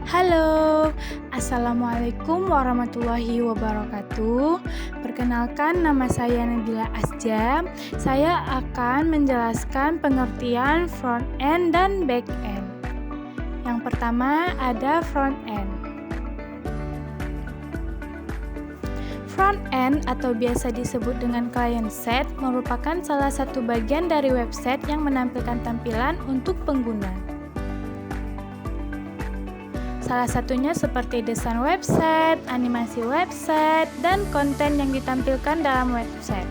Halo, Assalamualaikum warahmatullahi wabarakatuh. Perkenalkan, nama saya Nabila Asja. Saya akan menjelaskan pengertian front end dan back end. Yang pertama ada front end. Front end atau biasa disebut dengan client side merupakan salah satu bagian dari website yang menampilkan tampilan untuk pengguna. Salah satunya seperti desain website, animasi website, dan konten yang ditampilkan dalam website.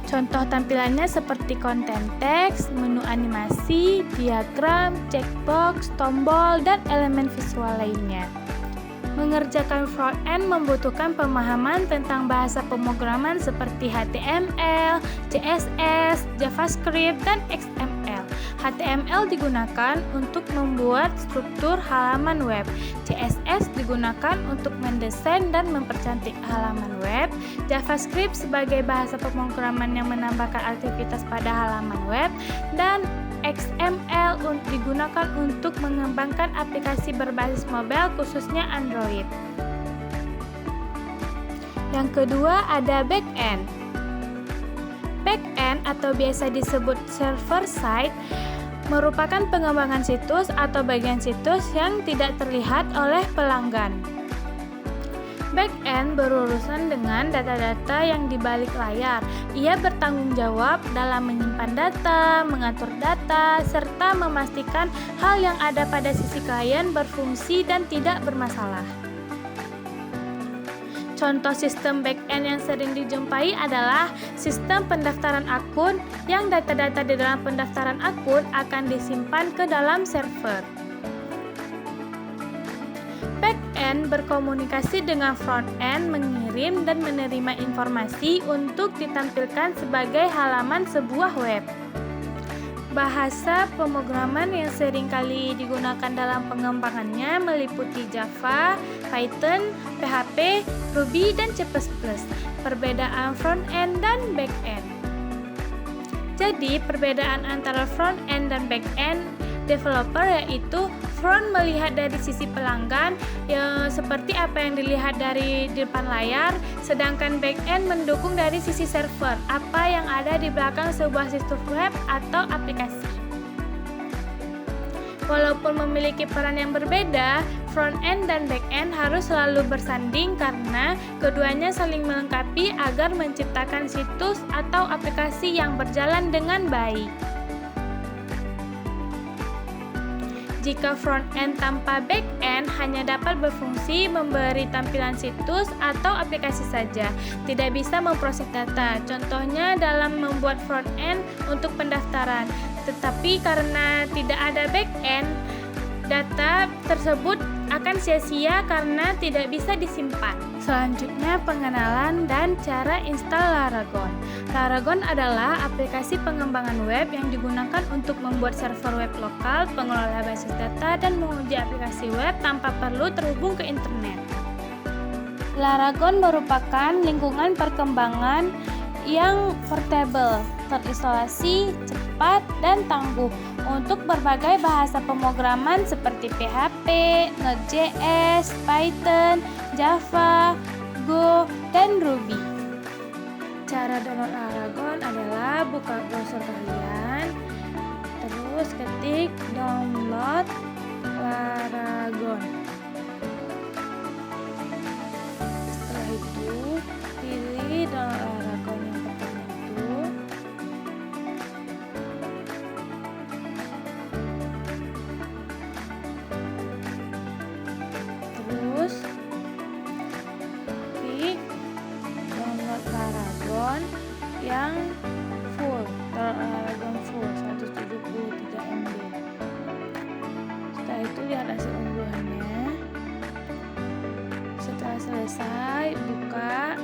Contoh tampilannya seperti konten teks, menu animasi, diagram, checkbox, tombol, dan elemen visual lainnya. Mengerjakan front end membutuhkan pemahaman tentang bahasa pemrograman seperti HTML, CSS, JavaScript, dan XML. HTML digunakan untuk membuat struktur halaman web. CSS digunakan untuk mendesain dan mempercantik halaman web. JavaScript sebagai bahasa pemrograman yang menambahkan aktivitas pada halaman web, dan XML digunakan untuk mengembangkan aplikasi berbasis mobile khususnya Android. Yang kedua ada backend. Backend atau biasa disebut server side merupakan pengembangan situs atau bagian situs yang tidak terlihat oleh pelanggan. Backend berurusan dengan data-data yang di balik layar. Ia bertanggung jawab dalam menyimpan data, mengatur data, serta memastikan hal yang ada pada sisi klien berfungsi dan tidak bermasalah. Contoh sistem backend yang sering dijumpai adalah sistem pendaftaran akun, yang data-data di dalam pendaftaran akun akan disimpan ke dalam server. Backend berkomunikasi dengan front-end, mengirim dan menerima informasi untuk ditampilkan sebagai halaman sebuah web. Bahasa pemrograman yang sering kali digunakan dalam pengembangannya meliputi Java, Python, PHP, Ruby, dan C++. Perbedaan front-end dan back-end. Jadi, perbedaan antara front-end dan back-end developer yaitu front melihat dari sisi pelanggan seperti apa yang dilihat dari depan layar, sedangkan back-end mendukung dari sisi server, apa yang ada di belakang sebuah situs web atau aplikasi. Walaupun memiliki peran yang berbeda, front-end dan back-end harus selalu bersanding karena keduanya saling melengkapi agar menciptakan situs atau aplikasi yang berjalan dengan baik. Jika front-end tanpa back-end hanya dapat berfungsi memberi tampilan situs atau aplikasi saja, tidak bisa memproses data. Contohnya dalam membuat front-end untuk pendaftaran. Tetapi karena tidak ada back-end, data tersebut akan sia-sia karena tidak bisa disimpan. Selanjutnya, pengenalan dan cara install Laragon. Laragon adalah aplikasi pengembangan web yang digunakan untuk membuat server web lokal, pengelola basis data, dan menguji aplikasi web tanpa perlu terhubung ke internet. Laragon merupakan lingkungan perkembangan yang portable, terisolasi, cepat, dan tangguh untuk berbagai bahasa pemrograman seperti PHP, Node.js, Python, Java, Go, dan Ruby. Cara download Laragon adalah buka browser kalian, terus ketik download Laragon. Setelah itu pilih download Laragon yang pertama itu. Terus klik download Laragon yang full, Laragon full 173 MB. Setelah itu lihat hasil unduhannya. Setelah selesai, buka.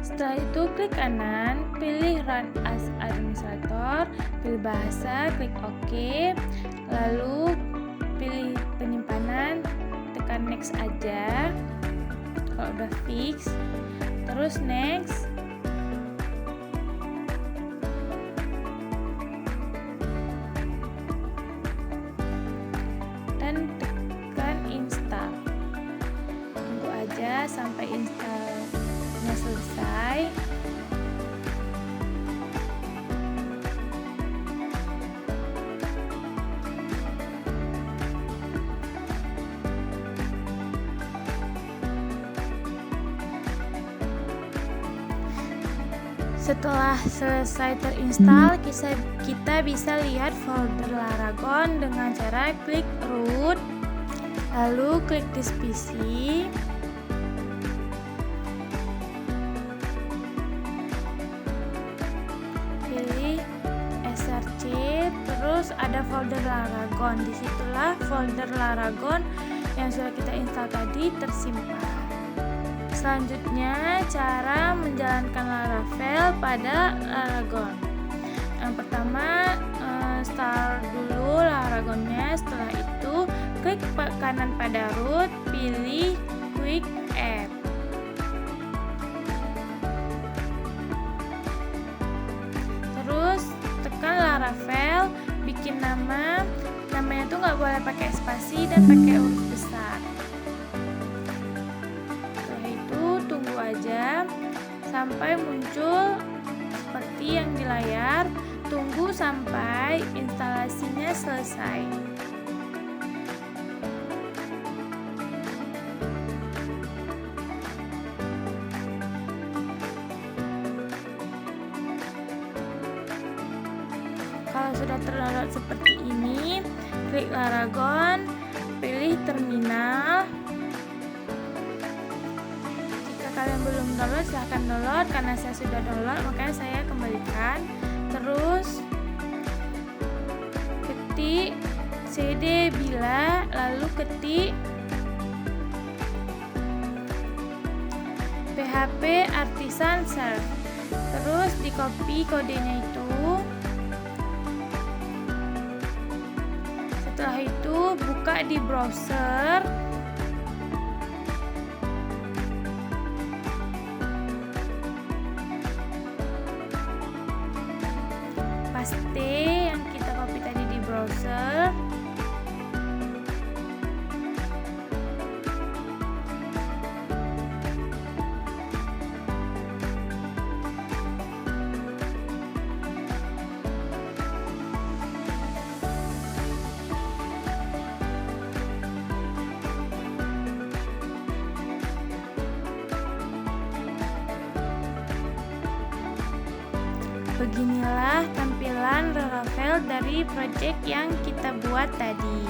Setelah itu klik kanan, pilih Run as Administrator, pilih bahasa, klik OK, lalu pilih penyimpanan, tekan Next aja. Kalau udah fix, terus Next. Setelah selesai terinstall, kita bisa lihat folder Laragon dengan cara klik root, lalu klik this PC, pilih src, terus ada folder Laragon. Disitulah folder Laragon yang sudah kita install tadi tersimpan. Selanjutnya, cara menjalankan Laravel pada Laragon. Yang pertama, start dulu Laragonnya. Setelah itu, klik kanan pada root, pilih Quick App. Terus tekan Laravel, bikin namanya tuh nggak boleh pakai spasi dan pakai huruf besar. Sampai muncul seperti yang di layar. Tunggu sampai instalasinya selesai. Kalau sudah terdownload seperti ini, klik Laragon, pilih terminal. Kalian belum download, silahkan download. Karena saya sudah download, makanya saya kembalikan. Terus ketik cd bila, lalu ketik php artisan serve, terus di copy kodenya itu. Setelah itu buka di browser, paste yang kita copy tadi di browser. Beginilah tampilan Laravel dari project yang kita buat tadi.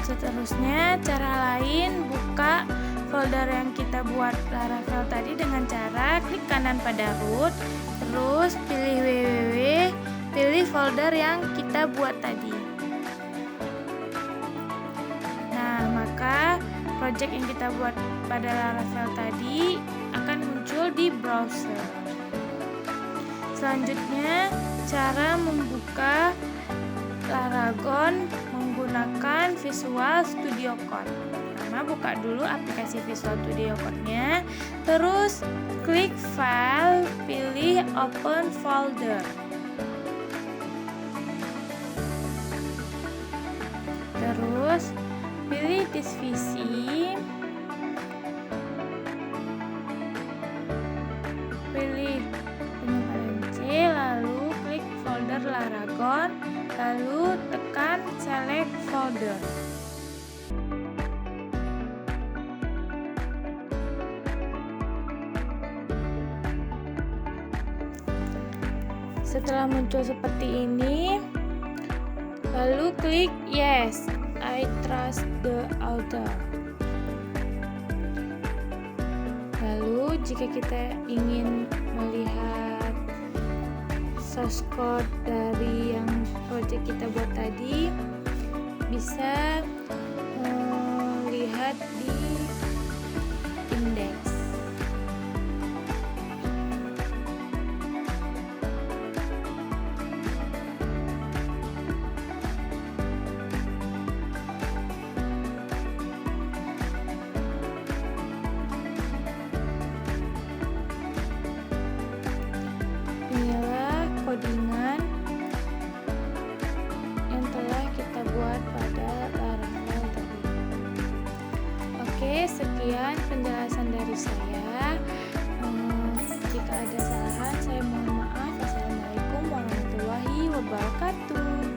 Seterusnya, cara lain, buka folder yang kita buat Laravel tadi dengan cara klik kanan pada root, terus pilih www, pilih folder yang kita buat tadi. Project yang kita buat pada Laravel tadi akan muncul di browser. Selanjutnya, cara membuka Laragon menggunakan Visual Studio Code. Pertama, buka dulu aplikasi Visual Studio Code-nya, terus klik File, pilih Open Folder. Terus pilih this PC, pilih penyimpanan C, lalu klik folder Laragon, lalu tekan select folder. Setelah muncul seperti ini, lalu klik yes, I trust the author. Lalu jika kita ingin melihat source code dari yang project kita buat tadi, bisa melihat di index. Codingan yang telah kita buat pada Laravel tadi. Oke, sekian penjelasan dari saya. Jika ada kesalahan, saya mohon maaf. Wassalamualaikum warahmatullahi wabarakatuh.